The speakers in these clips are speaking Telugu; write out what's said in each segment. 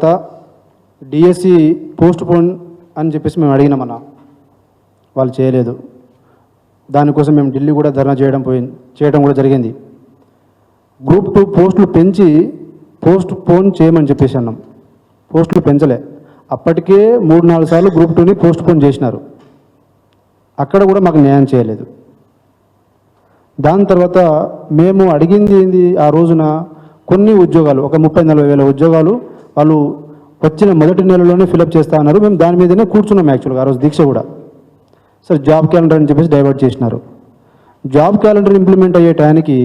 తర్వాత డిఎస్సి పోస్ట్ పోన్ అని చెప్పేసి మేము అడిగినామన్నా, వాళ్ళు చేయలేదు. దానికోసం మేము ఢిల్లీ కూడా ధర్నా చేయడం కూడా జరిగింది. గ్రూప్ 2 పోస్టులు పెంచి పోస్ట్ పోన్ చేయమని చెప్పేసి అన్నాం. పోస్టులు పెంచలే. అప్పటికే 3-4 సార్లు గ్రూప్ 2ని పోస్ట్ పోన్ చేసినారు. అక్కడ కూడా మాకు న్యాయం చేయలేదు. దాని తర్వాత మేము అడిగింది ఏంది, ఆ రోజున కొన్ని ఉద్యోగాలు, ఒక 30-40 వేల ఉద్యోగాలు వాళ్ళు వచ్చిన మొదటి నెలలోనే ఫిలప్ చేస్తా అన్నారు. మేము దాని మీదనే కూర్చున్నాం. యాక్చువల్గా ఆ రోజు దీక్ష కూడా సార్ జాబ్ క్యాలెండర్ అని చెప్పేసి డైవర్ట్ చేసినారు. జాబ్ క్యాలెండర్ ఇంప్లిమెంట్ అయ్యే టైంకి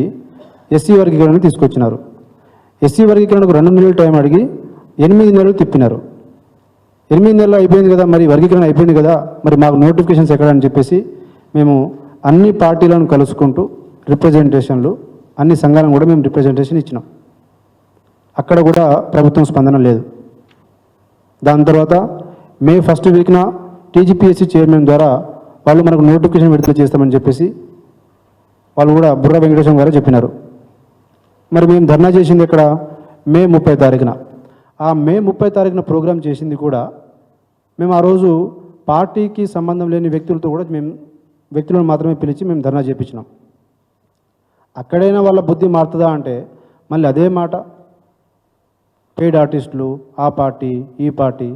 ఎస్సీ వర్గీకరణ తీసుకొచ్చినారు. ఎస్సీ వర్గీకరణకు 2 నెలలు టైం అడిగి 8 నెలలు తిప్పినారు. 8 నెలలు అయిపోయింది కదా, మరి వర్గీకరణ అయిపోయింది కదా, మరి మాకు నోటిఫికేషన్స్ ఎక్కడ అని చెప్పేసి మేము అన్ని పార్టీలను కలుసుకుంటూ రిప్రజెంటేషన్లు, అన్ని సంఘాలను కూడా మేము రిప్రజెంటేషన్ ఇచ్చినాం. అక్కడ కూడా ప్రభుత్వం స్పందన లేదు. దాని తర్వాత మే 1st వీక్న టీజీపీఎస్సీ చైర్మన్ ద్వారా వాళ్ళు మనకు నోటిఫికేషన్ విడుదల చేస్తామని చెప్పేసి వాళ్ళు కూడా బుర్ర వెంకటేశ్వర గారు చెప్పినారు. మరి మేము ధర్నా చేసింది ఇక్కడ మే 30 తారీఖున. ఆ మే 30 తారీఖున ప్రోగ్రాం చేసింది కూడా మేము ఆ రోజు పార్టీకి సంబంధం లేని వ్యక్తులతో కూడా వ్యక్తులను మాత్రమే పిలిచి మేము ధర్నా చేయించినాం. అక్కడైనా వాళ్ళ బుద్ధి మారుతుందా అంటే మళ్ళీ అదే మాట, పెయిడ్ ఆర్టిస్టులు, ఆ పార్టీ ఈ పార్టీ.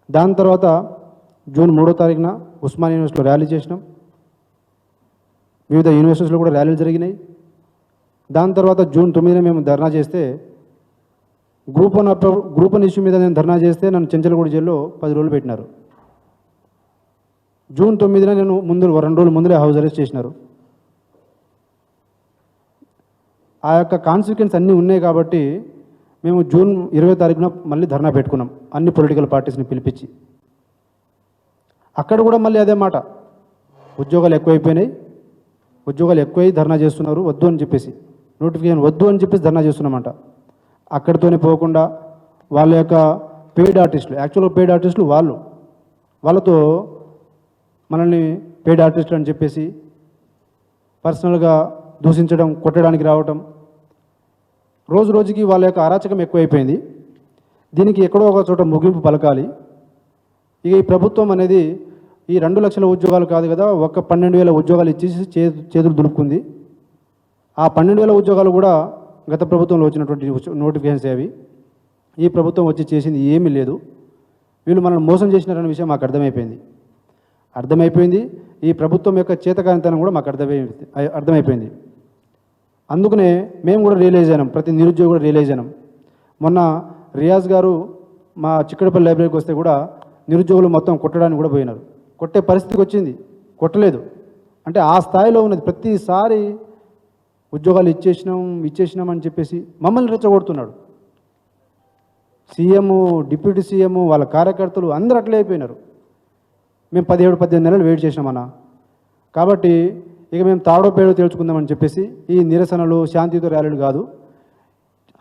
దాని తర్వాత జూన్ 3వ తారీఖున ఉస్మానియా యూనివర్సిటీలో ర్యాలీ చేసినాం. వివిధ యూనివర్సిటీస్లో కూడా ర్యాలీలు జరిగినాయి. దాని తర్వాత జూన్ 9న మేము ధర్నా చేస్తే గ్రూప్ 1 ఇష్యూ మీద నేను ధర్నా చేస్తే నన్ను చెంచలగూడ జైల్లో 10 రోజులు పెట్టినారు. జూన్ 9న నేను 2 రోజుల ముందులే హౌస్ అరెస్ట్ చేసినారు. ఆ యొక్క కాన్సిక్వెన్స్ అన్నీ ఉన్నాయి కాబట్టి మేము జూన్ 20వ తారీఖున మళ్ళీ ధర్నా పెట్టుకున్నాం, అన్ని పొలిటికల్ పార్టీస్ని పిలిపించి. అక్కడ కూడా మళ్ళీ అదే మాట, ఉద్యోగాలు ఎక్కువైపోయినాయి, ఉద్యోగాలు ఎక్కువై ధర్నా చేస్తున్నారు, వద్దు అని చెప్పేసి, నోటిఫికేషన్ వద్దు అని చెప్పేసి ధర్నా చేస్తున్నామంట. అక్కడితోనే పోకుండా వాళ్ళ యొక్క పెయిడ్ ఆర్టిస్టులు, యాక్చువల్గా పెయిడ్ ఆర్టిస్టులు వాళ్ళతో మనల్ని పెయిడ్ ఆర్టిస్టులు అని చెప్పేసి పర్సనల్గా దూషించడం, కొట్టడానికి రావటం, రోజు రోజుకి వాళ్ళ యొక్క అరాచకం ఎక్కువైపోయింది. దీనికి ఎక్కడో ఒక చోట ముగింపు పలకాలి. ఇక ఈ ప్రభుత్వం అనేది ఈ 2 లక్షల ఉద్యోగాలు కాదు కదా, ఒక 12,000 ఉద్యోగాలు ఇచ్చేసి చేతులు దులుపుకుంది. ఆ 12,000 ఉద్యోగాలు కూడా గత ప్రభుత్వంలో వచ్చినటువంటి నోటిఫికేషన్స్ అవి. ఈ ప్రభుత్వం వచ్చి చేసింది ఏమీ లేదు. వీళ్ళు మనల్ని మోసం చేసినారనే విషయం మాకు అర్థమైపోయింది. ఈ ప్రభుత్వం యొక్క చేతకానితనం కూడా మాకు అర్థమైపోయింది. అందుకనే మేము కూడా రియలైజ్ అయినాం, ప్రతి నిరుద్యోగి కూడా రియలైజ్ అయినాం. మొన్న రియాజ్ గారు మా చిక్కడపల్లి లైబ్రరీకి వస్తే కూడా నిరుద్యోగులు మొత్తం కొట్టడానికి కూడా పోయినారు. కొట్టే పరిస్థితికి వచ్చింది, కొట్టలేదు అంటే ఆ స్థాయిలో ఉన్నది. ప్రతిసారి ఉద్యోగాలు ఇచ్చేసినాం అని చెప్పేసి మమ్మల్ని రెచ్చగొడుతున్నాడు. సీఎం, డిప్యూటీ సీఎం, వాళ్ళ కార్యకర్తలు అందరూ అట్లే అయిపోయినారు. మేము 17-18 నెలలు వెయిట్ చేసినామన్నా. కాబట్టి ఇక మేము తాడో పేడో తేల్చుకుందామని చెప్పేసి ఈ నిరసనలు, శాంతియుత ర్యాలీలు కాదు,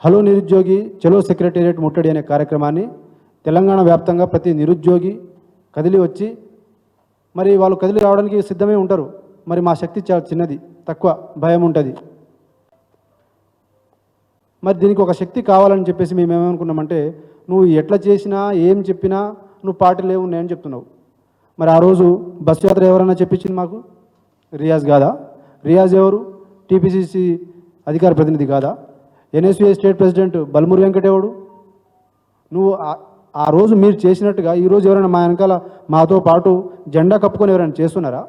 హలో నిరుద్యోగి చలో సెక్రటేరియట్ ముట్టడి అనే కార్యక్రమాన్ని తెలంగాణ వ్యాప్తంగా ప్రతి నిరుద్యోగి కదిలి వచ్చి, మరి వాళ్ళు కదిలి రావడానికి సిద్ధమే ఉంటారు. మరి మా శక్తి చాలా చిన్నది, తక్కువ, భయం ఉంటుంది. మరి దీనికి ఒక శక్తి కావాలని చెప్పేసి మేము ఏమనుకున్నామంటే, నువ్వు ఎట్లా చేసినా ఏం చెప్పినా నువ్వు పార్టీలు ఏమున్నాయని చెప్తున్నావు. మరి ఆ రోజు బస్సు యాత్ర ఎవరైనా చెప్పించింది మాకు? రియాజ్ కాదా? రియాజ్ ఎవరు? టీపీసీసీ అధికార ప్రతినిధి కాదా? NSUI state president Balmuri Venkat ఎవడు? నువ్వు ఆ రోజు మీరు చేసినట్టుగా ఈరోజు ఎవరైనా మా వెనకాల మాతో పాటు జెండా కప్పుకొని ఎవరైనా చేస్తున్నారా?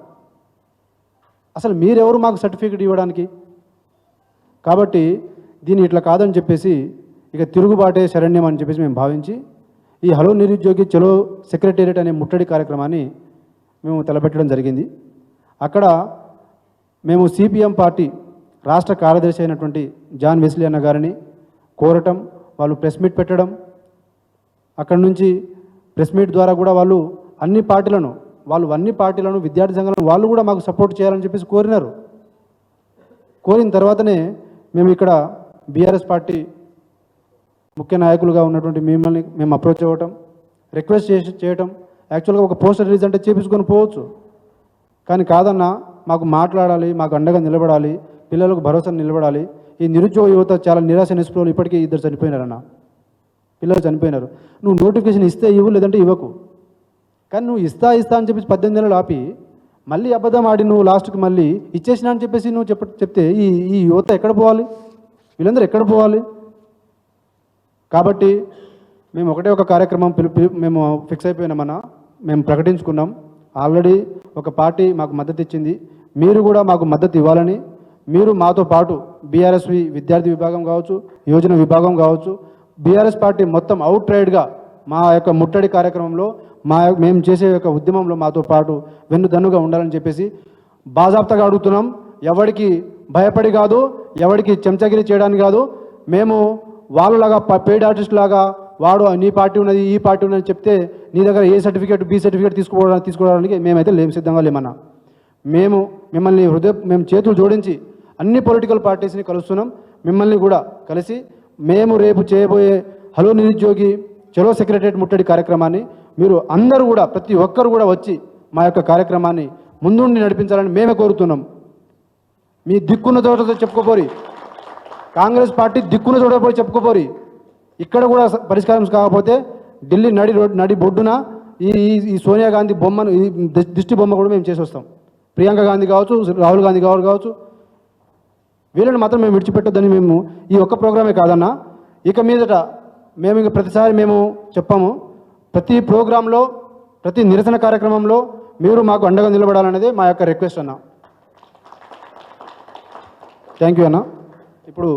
అసలు మీరెవరు మాకు సర్టిఫికేట్ ఇవ్వడానికి? కాబట్టి దీన్ని ఇట్లా కాదని చెప్పేసి ఇక తిరుగుబాటే శరణ్యం అని చెప్పేసి మేము భావించి ఈ హలో నిరుద్యోగి చలో సెక్రటేరియట్ అనే ముట్టడి కార్యక్రమాన్ని మేము తలపెట్టడం జరిగింది. అక్కడ మేము సిపిఎం పార్టీ రాష్ట్ర కార్యదర్శి అయినటువంటి జాన్ వెస్లీ అన్న గారిని కోరటం, వాళ్ళు ప్రెస్ మీట్ పెట్టడం, అక్కడ నుంచి ప్రెస్ మీట్ ద్వారా కూడా వాళ్ళు అన్ని పార్టీలను విద్యార్థి సంఘాలను వాళ్ళు కూడా మాకు సపోర్ట్ చేయాలని చెప్పేసి కోరినారు. కోరిన తర్వాతనే మేము ఇక్కడ బీఆర్ఎస్ పార్టీ ముఖ్య నాయకులుగా ఉన్నటువంటి మిమ్మల్ని మేము అప్రోచ్ అవ్వటం, రిక్వెస్ట్ చేయటం. యాక్చువల్గా ఒక పోస్టర్ రిలీజ్ అంటే చేపించుకొని పోవచ్చు, కానీ కాదన్నా, మాకు మాట్లాడాలి, మాకు అండగా నిలబడాలి, పిల్లలకు భరోసా నిలబడాలి. ఈ నిరుద్యోగ యువత చాలా నిరాశ నిస్పృహలు, ఇప్పటికీ 2 చనిపోయినారన్న. పిల్లలు చనిపోయినారు. నువ్వు నోటిఫికేషన్ ఇస్తే ఇవ్వు, లేదంటే ఇవ్వకు. కానీ నువ్వు ఇస్తా అని చెప్పేసి 18 నెలలు ఆపి మళ్ళీ అబద్ధం ఆడి నువ్వు లాస్ట్కి మళ్ళీ ఇచ్చేసినా అని చెప్పేసి నువ్వు చెప్తే ఈ యువత ఎక్కడ పోవాలి? వీళ్ళందరూ ఎక్కడ పోవాలి? కాబట్టి మేము ఒకటే ఒక కార్యక్రమం మేము ఫిక్స్ అయిపోయినామన్నా, మేము ప్రకటించుకున్నాం. ఆల్రెడీ ఒక పార్టీ మాకు మద్దతు ఇచ్చింది. మీరు కూడా మాకు మద్దతు ఇవ్వాలని, మీరు మాతో పాటు బీఆర్ఎస్వి విద్యార్థి విభాగం కావచ్చు, యోజన విభాగం కావచ్చు, బీఆర్ఎస్ పార్టీ మొత్తం అవుట్ రైడ్గా మా యొక్క ముట్టడి కార్యక్రమంలో మేము చేసే యొక్క ఉద్యమంలో మాతో పాటు వెన్నుదన్నుగా ఉండాలని చెప్పేసి బాజాప్తగా అడుగుతున్నాం. ఎవరికి భయపడి కాదు, ఎవరికి చెంచగిరి చేయడానికి కాదు. మేము వాళ్ళలాగా పెయిడ్ ఆర్టిస్ట్ లాగా వాడు నీ పార్టీ ఉన్నది, ఈ పార్టీ ఉన్నది చెప్తే నీ దగ్గర ఏ సర్టిఫికేట్, బి సర్టిఫికేట్ తీసుకోవడానికి మేమైతే సిద్ధంగా లేమన్నా. మేము చేతులు జోడించి అన్ని పొలిటికల్ పార్టీస్ని కలుస్తున్నాం. మిమ్మల్ని కూడా కలిసి మేము రేపు చేయబోయే హలో నిరుద్యోగి చలో సెక్రటరియట్ ముట్టడి కార్యక్రమాన్ని మీరు అందరూ కూడా, ప్రతి ఒక్కరు కూడా వచ్చి మా యొక్క కార్యక్రమాన్ని ముందుండి నడిపించాలని మేమే కోరుతున్నాం. మీ దిక్కున్న చోటతో చెప్పుకోపోరి, కాంగ్రెస్ పార్టీ దిక్కున్న చోట పోయి చెప్పుకోపోరి. ఇక్కడ కూడా పరిష్కారం కాకపోతే ఢిల్లీ నడి బొడ్డున ఈ సోనియా గాంధీ బొమ్మను, ఈ దిష్టి బొమ్మ కూడా మేము చేసి వస్తాం. ప్రియాంక గాంధీ కావచ్చు, రాహుల్ గాంధీ కావచ్చు, వీళ్ళని మాత్రం మేము విడిచిపెట్టొద్దని మేము ఈ ఒక్క ప్రోగ్రామే కాదన్నా, ఇక మీదట మేము ఇక ప్రతిసారి మేము చెప్పాము, ప్రతి ప్రోగ్రాంలో, ప్రతి నిరసన కార్యక్రమంలో మీరు మాకు అండగా నిలబడాలనేది మా యొక్క రిక్వెస్ట్ అన్న. థ్యాంక్ యూ అన్న. ఇప్పుడు